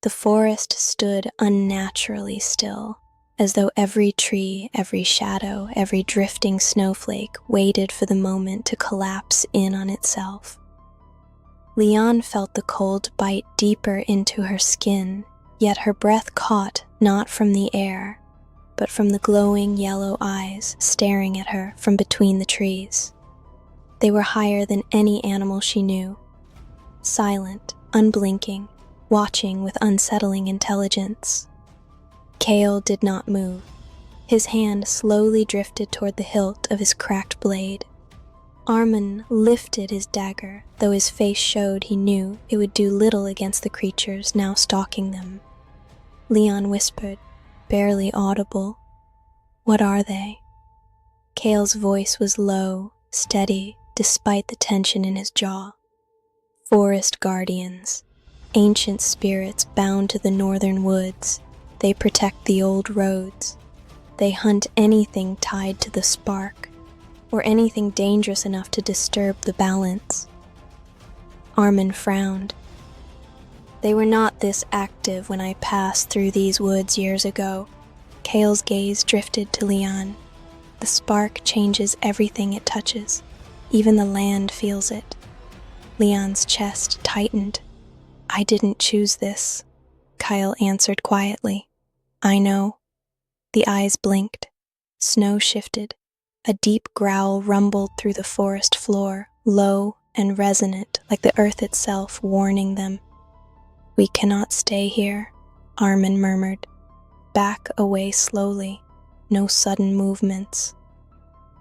The forest stood unnaturally still, as though every tree, every shadow, every drifting snowflake waited for the moment to collapse in on itself. Lian felt the cold bite deeper into her skin, yet her breath caught not from the air, but from the glowing yellow eyes staring at her from between the trees. They were higher than any animal she knew, silent, unblinking, watching with unsettling intelligence. Kael did not move. His hand slowly drifted toward the hilt of his cracked blade. Armin lifted his dagger, though his face showed he knew it would do little against the creatures now stalking them. Lian whispered, barely audible, "What are they?" Kael's voice was low, steady, despite the tension in his jaw. "Forest guardians, ancient spirits bound to the northern woods. They protect the old roads. They hunt anything tied to the spark, or anything dangerous enough to disturb the balance." Armin frowned. "They were not this active when I passed through these woods years ago." Kael's gaze drifted to Lian. "The spark changes everything it touches. Even the land feels it." Lian's chest tightened. "I didn't choose this," Kael answered quietly. "I know." The eyes blinked. Snow shifted. A deep growl rumbled through the forest floor, low and resonant, like the earth itself warning them. "We cannot stay here," Armin murmured. "Back away slowly, no sudden movements."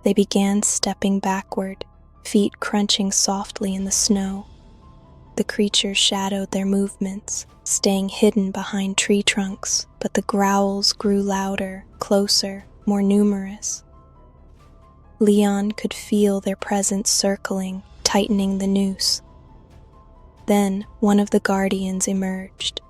They began stepping backward, feet crunching softly in the snow. The creatures shadowed their movements, staying hidden behind tree trunks, but the growls grew louder, closer, more numerous. Lian could feel their presence circling, tightening the noose. Then one of the guardians emerged.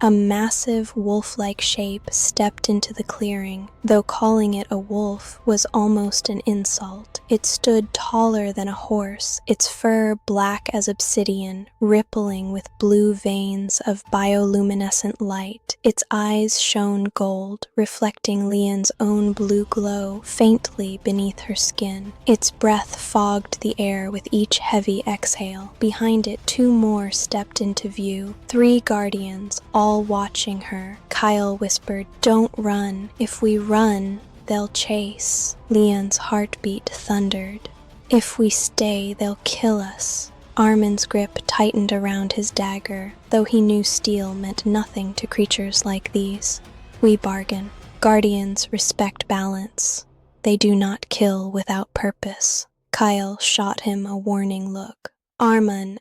A massive wolf-like shape stepped into the clearing, though calling it a wolf was almost an insult. It stood taller than a horse, its fur black as obsidian, rippling with blue veins of bioluminescent light. Its eyes shone gold, reflecting Lian's own blue glow faintly beneath her skin. Its breath fogged the air with each heavy exhale. Behind it, two more stepped into view, 3 guardians, all watching her. Kael whispered, "Don't run. If we run, they'll chase." Lian's heartbeat thundered. "If we stay, they'll kill us." Armin's grip tightened around his dagger, though he knew steel meant nothing to creatures like these. "We bargain. Guardians respect balance. They do not kill without purpose." Kael shot him a warning look. "Armin."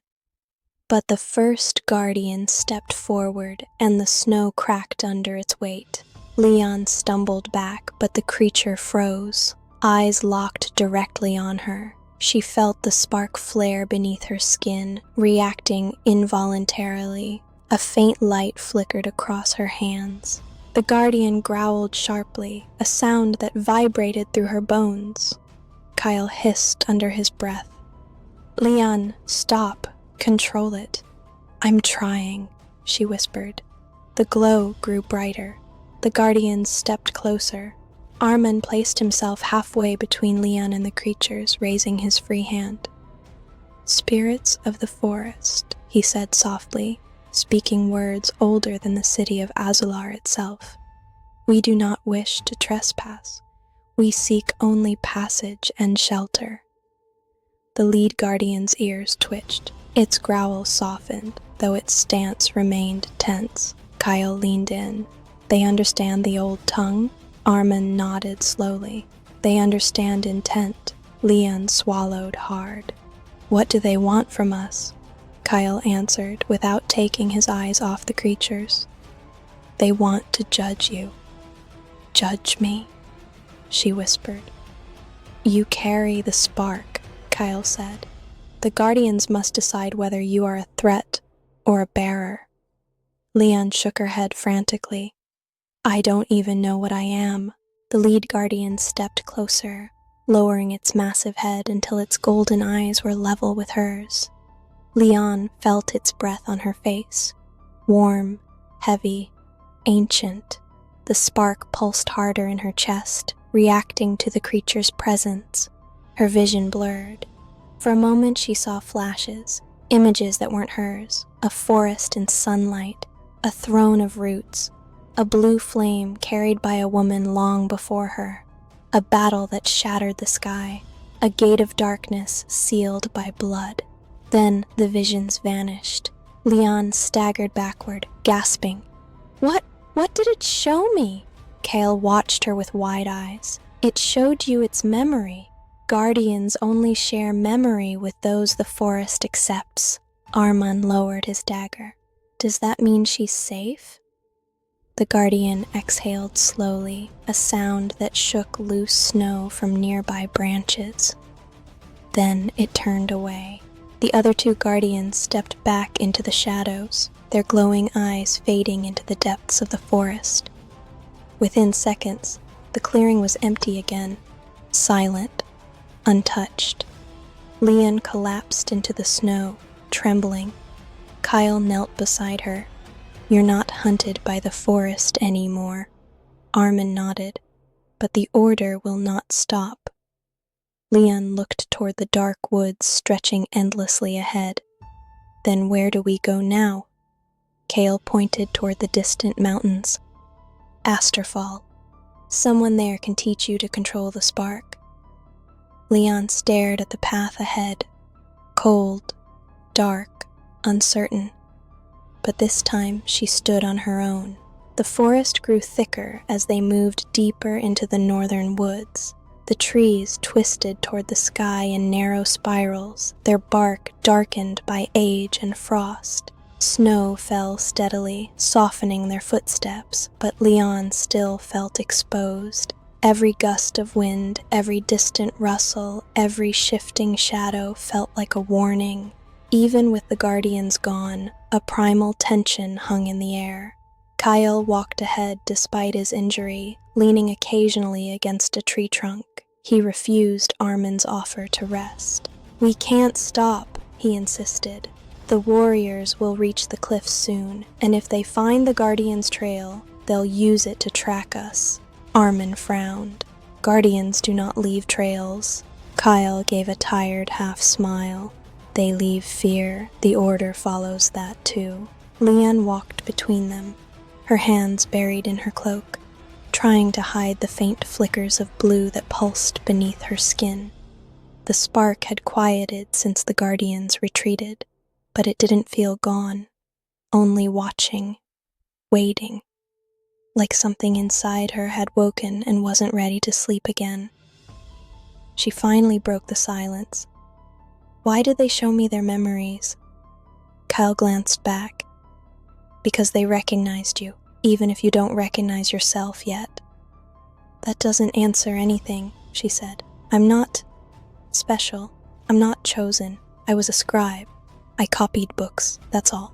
But the first guardian stepped forward, and the snow cracked under its weight. Lian stumbled back, but the creature froze, eyes locked directly on her. She felt the spark flare beneath her skin, reacting involuntarily. A faint light flickered across her hands. The guardian growled sharply, a sound that vibrated through her bones. Kael hissed under his breath. "Lian, stop. Control it." "I'm trying," she whispered. The glow grew brighter. The guardians stepped closer. Armin placed himself halfway between Lian and the creatures, raising his free hand. "Spirits of the forest," he said softly, speaking words older than the city of Azular itself. "We do not wish to trespass. We seek only passage and shelter." The lead guardian's ears twitched. Its growl softened, though its stance remained tense. Kael leaned in. "They understand the old tongue?" Armin nodded slowly. "They understand intent." Lian swallowed hard. "What do they want from us?" Kael answered without taking his eyes off the creatures. "They want to judge you." "Judge me?" she whispered. "You carry the spark," Kael said. "The guardians must decide whether you are a threat or a bearer." Lian shook her head frantically. "I don't even know what I am." The lead guardian stepped closer, lowering its massive head until its golden eyes were level with hers. Lian felt its breath on her face, warm, heavy, ancient. The spark pulsed harder in her chest, reacting to the creature's presence. Her vision blurred. For a moment she saw flashes, images that weren't hers, a forest in sunlight, a throne of roots, a blue flame carried by a woman long before her, a battle that shattered the sky, a gate of darkness sealed by blood. Then the visions vanished. Lian staggered backward, gasping. What did it show me? Kael watched her with wide eyes. It showed you its memory. Guardians only share memory with those the forest accepts. Arman lowered his dagger. Does that mean she's safe? The guardian exhaled slowly, a sound that shook loose snow from nearby branches. Then it turned away. The other two guardians stepped back into the shadows, their glowing eyes fading into the depths of the forest. Within seconds, the clearing was empty again, silent, untouched. Lian collapsed into the snow, trembling. Kael knelt beside her. You're not hunted by the forest anymore. Arman nodded, but the order will not stop. Lian looked toward the dark woods stretching endlessly ahead. Then where do we go now? Kael pointed toward the distant mountains. Asterfall. Someone there can teach you to control the spark. Lian stared at the path ahead, cold, dark, uncertain. But this time she stood on her own. The forest grew thicker as they moved deeper into the northern woods. The trees twisted toward the sky in narrow spirals, their bark darkened by age and frost. Snow fell steadily, softening their footsteps, but Lian still felt exposed. Every gust of wind, every distant rustle, every shifting shadow felt like a warning. Even with the guardians gone, a primal tension hung in the air. Kael walked ahead despite his injury, leaning occasionally against a tree trunk. He refused Arman's offer to rest. We can't stop, he insisted. The warriors will reach the cliffs soon, and if they find the Guardian's trail, they'll use it to track us. Arman frowned. Guardians do not leave trails. Kael gave a tired half smile. They leave fear. The order follows that too. Lian walked between them, her hands buried in her cloak, trying to hide the faint flickers of blue that pulsed beneath her skin. The spark had quieted since the Guardians retreated, but it didn't feel gone, only watching, waiting, like something inside her had woken and wasn't ready to sleep again. She finally broke the silence. Why did they show me their memories? Kael glanced back. Because they recognized you, even if you don't recognize yourself yet. That doesn't answer anything, she said. I'm not special. I'm not chosen. I was a scribe. I copied books, that's all.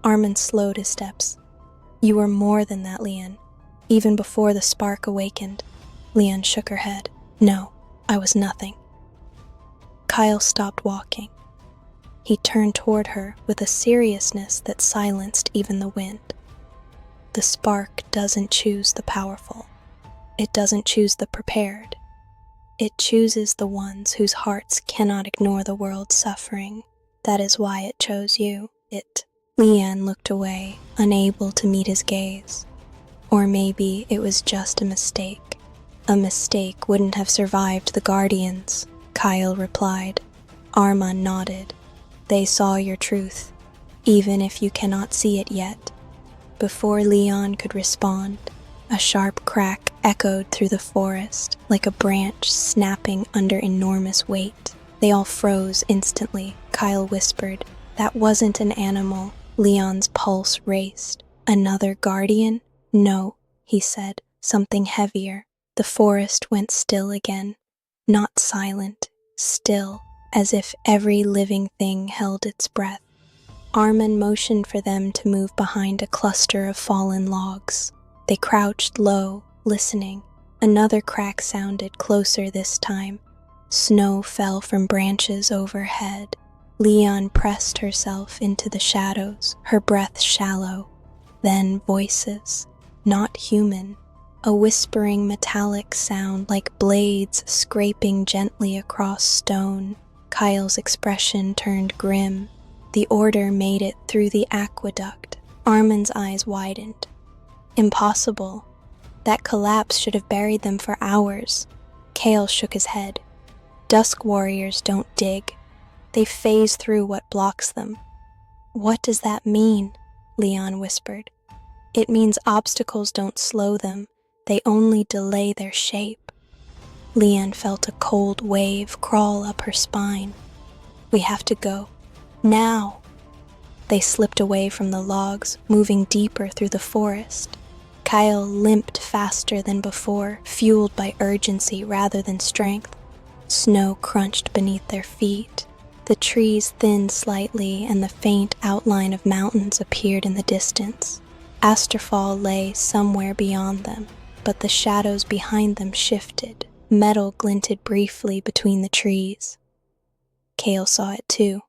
Arman slowed his steps. You were more than that, Lian. Even before the spark awakened. Lian shook her head. No, I was nothing. Kael stopped walking. He turned toward her with a seriousness that silenced even the wind. The spark doesn't choose the powerful. It doesn't choose the prepared. It chooses the ones whose hearts cannot ignore the world's suffering. That is why it chose you. Lian looked away, unable to meet his gaze. Or maybe it was just a mistake. A mistake wouldn't have survived the Guardians, Kael replied. Arman nodded. They saw your truth, even if you cannot see it yet. Before Lian could respond, a sharp crack echoed through the forest, like a branch snapping under enormous weight. They all froze instantly. Kael whispered, "That wasn't an animal." Lian's pulse raced. Another guardian? No, he said, something heavier. The forest went still again. Not silent, still, as if every living thing held its breath. Arman motioned for them to move behind a cluster of fallen logs. They crouched low, listening. Another crack sounded closer this time. Snow fell from branches overhead. Lian pressed herself into the shadows, her breath shallow. Then voices, not human, a whispering metallic sound like blades scraping gently across stone. Kael's expression turned grim. The order made it through the aqueduct. Armin's eyes widened. Impossible. That collapse should have buried them for hours. Kael shook his head. Dusk warriors don't dig. They phase through what blocks them. What does that mean? Lian whispered. It means obstacles don't slow them. They only delay their shape. Lian felt a cold wave crawl up her spine. We have to go. Now! They slipped away from the logs, moving deeper through the forest. Kael limped faster than before, fueled by urgency rather than strength. Snow crunched beneath their feet. The trees thinned slightly, and the faint outline of mountains appeared in the distance. Asterfall lay somewhere beyond them, but the shadows behind them shifted. Metal glinted briefly between the trees. Kael saw it too.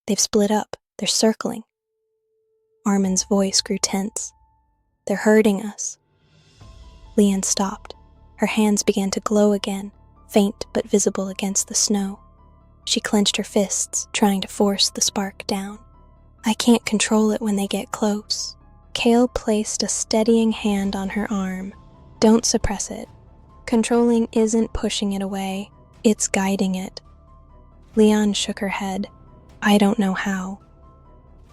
They've split up. They're circling. Armin's voice grew tense. They're hurting us. Lian stopped. Her hands began to glow again, faint but visible against the snow. She clenched her fists, trying to force the spark down. I can't control it when they get close. Kael placed a steadying hand on her arm. Don't suppress it. Controlling isn't pushing it away, it's guiding it. Lian shook her head. I don't know how.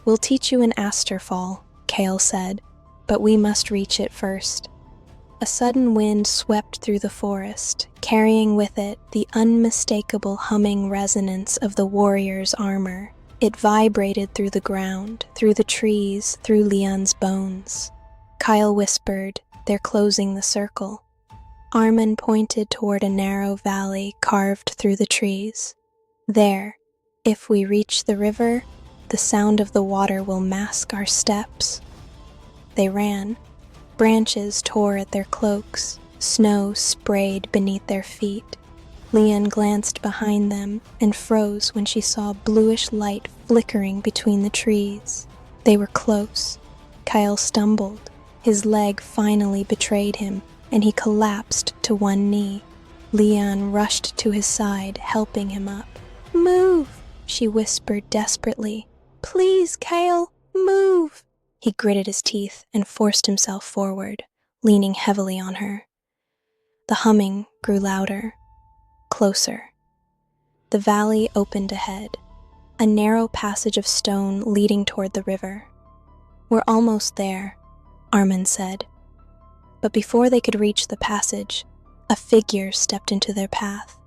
We'll teach you an Asterfall, Kael said, but we must reach it first. A sudden wind swept through the forest, carrying with it the unmistakable humming resonance of the warrior's armor. It vibrated through the ground, through the trees, through Lian's bones. Kael whispered, they're closing the circle. Armin pointed toward a narrow valley carved through the trees. There, if we reach the river, the sound of the water will mask our steps. They ran. Branches tore at their cloaks. Snow sprayed beneath their feet. Lian glanced behind them and froze when she saw bluish light flickering between the trees. They were close. Kael stumbled. His leg finally betrayed him, and he collapsed to one knee. Lian rushed to his side, helping him up. Move, she whispered desperately. Please, Kael, move. He gritted his teeth and forced himself forward, leaning heavily on her. The humming grew louder, closer. The valley opened ahead, a narrow passage of stone leading toward the river. We're almost there, Armin said. But before they could reach the passage, a figure stepped into their path.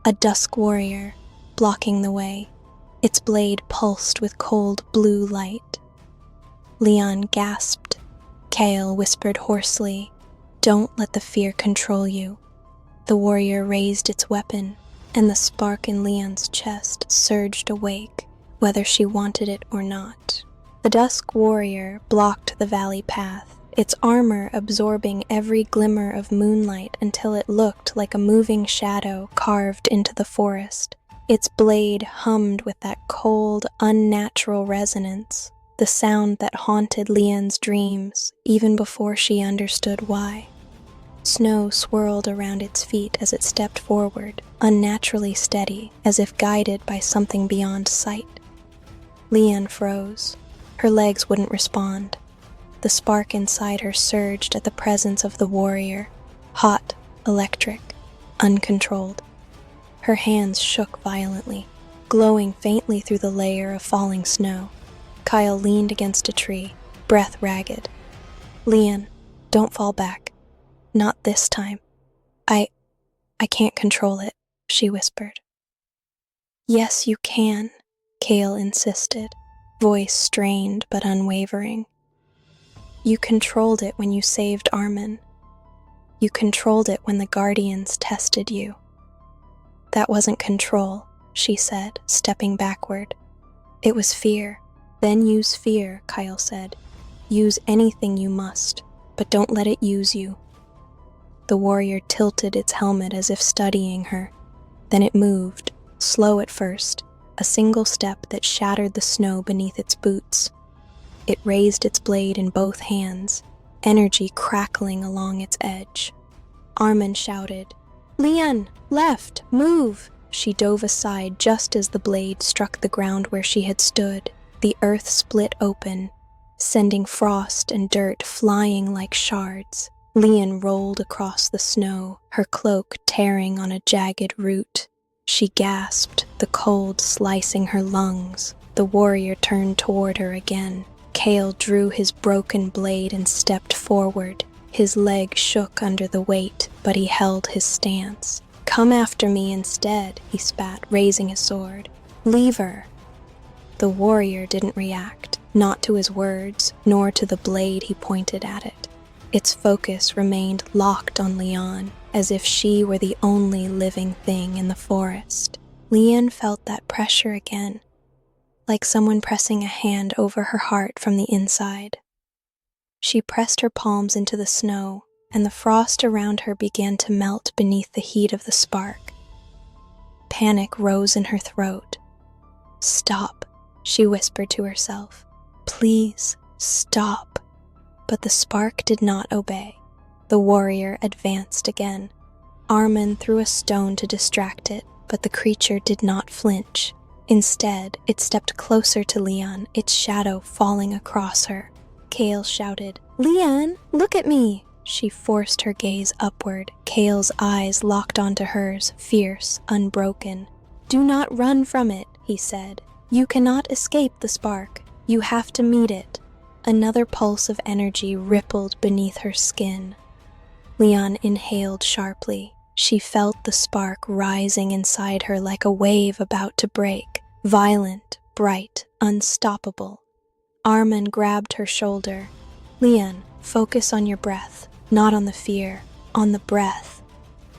A dusk warrior, blocking the way. Its blade pulsed with cold blue light. Lian gasped. Kael whispered hoarsely, Don't let the fear control you. The warrior raised its weapon, and the spark in Lian's chest surged awake, whether she wanted it or not. The dusk warrior blocked the valley path, its armor absorbing every glimmer of moonlight until it looked like a moving shadow carved into the forest. Its blade hummed with that cold, unnatural resonance, the sound that haunted Lian's dreams even before she understood why. Snow swirled around its feet as it stepped forward, unnaturally steady, as if guided by something beyond sight. Lian froze. Her legs wouldn't respond. The spark inside her surged at the presence of the warrior, hot, electric, uncontrolled. Her hands shook violently, glowing faintly through the layer of falling snow. Kael leaned against a tree, breath ragged. Lian, don't fall back. Not this time. I can't control it, she whispered. Yes, you can, Kael insisted, voice strained but unwavering. You controlled it when you saved Armin. You controlled it when the Guardians tested you. That wasn't control, she said, stepping backward. It was fear. Then use fear, Kael said. Use anything you must, but don't let it use you. The warrior tilted its helmet as if studying her. Then it moved, slow at first, a single step that shattered the snow beneath its boots. It raised its blade in both hands, energy crackling along its edge. Armin shouted, "Lian, left, move!" She dove aside just as the blade struck the ground where she had stood. The earth split open, sending frost and dirt flying like shards. Lian rolled across the snow, her cloak tearing on a jagged root. She gasped, the cold slicing her lungs. The warrior turned toward her again. Kael drew his broken blade and stepped forward. His leg shook under the weight, but he held his stance. "Come after me instead," he spat, raising his sword. "Leave her." The warrior didn't react, not to his words, nor to the blade he pointed at it. Its focus remained locked on Lian, as if she were the only living thing in the forest. Lian felt that pressure again, like someone pressing a hand over her heart from the inside. She pressed her palms into the snow, and the frost around her began to melt beneath the heat of the spark. Panic rose in her throat. "Stop," she whispered to herself. "Please, stop." But the spark did not obey. The warrior advanced again. Armin threw a stone to distract it, but the creature did not flinch. Instead, it stepped closer to Lian, its shadow falling across her. Kael shouted, "Lian, look at me!" She forced her gaze upward. Kael's eyes locked onto hers, fierce, unbroken. "Do not run from it," he said. "You cannot escape the spark. You have to meet it." Another pulse of energy rippled beneath her skin. Lian inhaled sharply. She felt the spark rising inside her like a wave about to break. Violent, bright, unstoppable. Armin grabbed her shoulder. "Lian, focus on your breath, not on the fear, on the breath."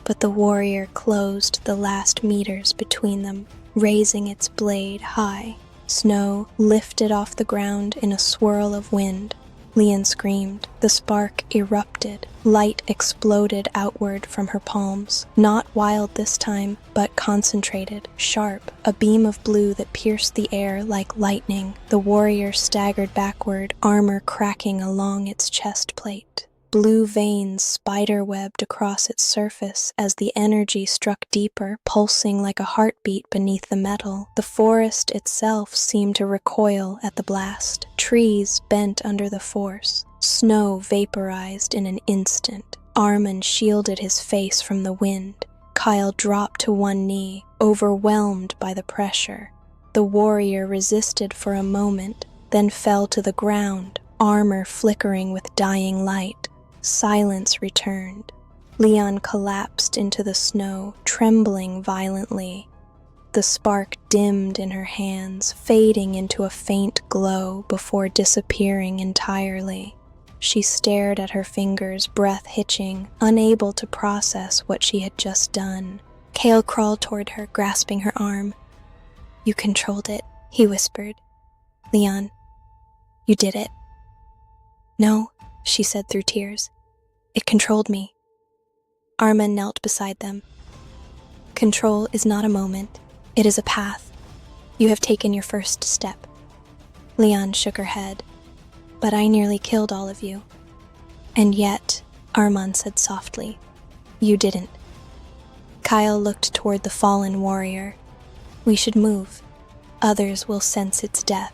But the warrior closed the last meters between them, raising its blade high. Snow lifted off the ground in a swirl of wind. Lian screamed. The spark erupted. Light exploded outward from her palms. Not wild this time, but concentrated, sharp, a beam of blue that pierced the air like lightning. The warrior staggered backward, armor cracking along its chest plate. Blue veins spider-webbed across its surface as the energy struck deeper, pulsing like a heartbeat beneath the metal. The forest itself seemed to recoil at the blast. Trees bent under the force. Snow vaporized in an instant. Armin shielded his face from the wind. Kael dropped to one knee, overwhelmed by the pressure. The warrior resisted for a moment, then fell to the ground, armor flickering with dying light. Silence returned. Lian collapsed into the snow, trembling violently. The spark dimmed in her hands, fading into a faint glow before disappearing entirely. She stared at her fingers, breath hitching, unable to process what she had just done. Kael crawled toward her, grasping her arm. "You controlled it," he whispered. "Lian, you did it." "No," she said through tears. "It controlled me." Armin knelt beside them. "Control is not a moment. It is a path. You have taken your first step." Lian shook her head. "But I nearly killed all of you." "And yet," Armin said softly, "you didn't." Kael looked toward the fallen warrior. "We should move. Others will sense its death.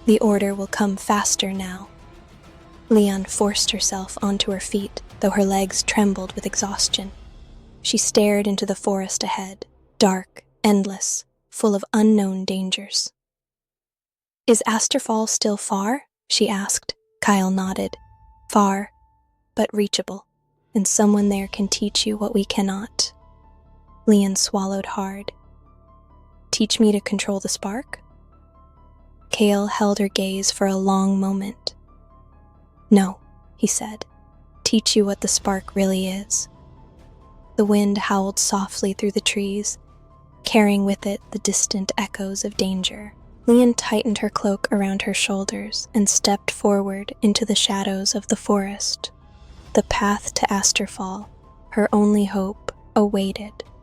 The order will come faster now." Lian forced herself onto her feet, though her legs trembled with exhaustion. She stared into the forest ahead, dark, endless, full of unknown dangers. "Is Asterfall still far?" she asked. Kael nodded. "Far, but reachable, and someone there can teach you what we cannot." Lian swallowed hard. "Teach me to control the spark?" Kael held her gaze for a long moment. "No," he said. "Teach you what the spark really is." The wind howled softly through the trees, carrying with it the distant echoes of danger. Lian tightened her cloak around her shoulders and stepped forward into the shadows of the forest. The path to Asterfall, her only hope, awaited.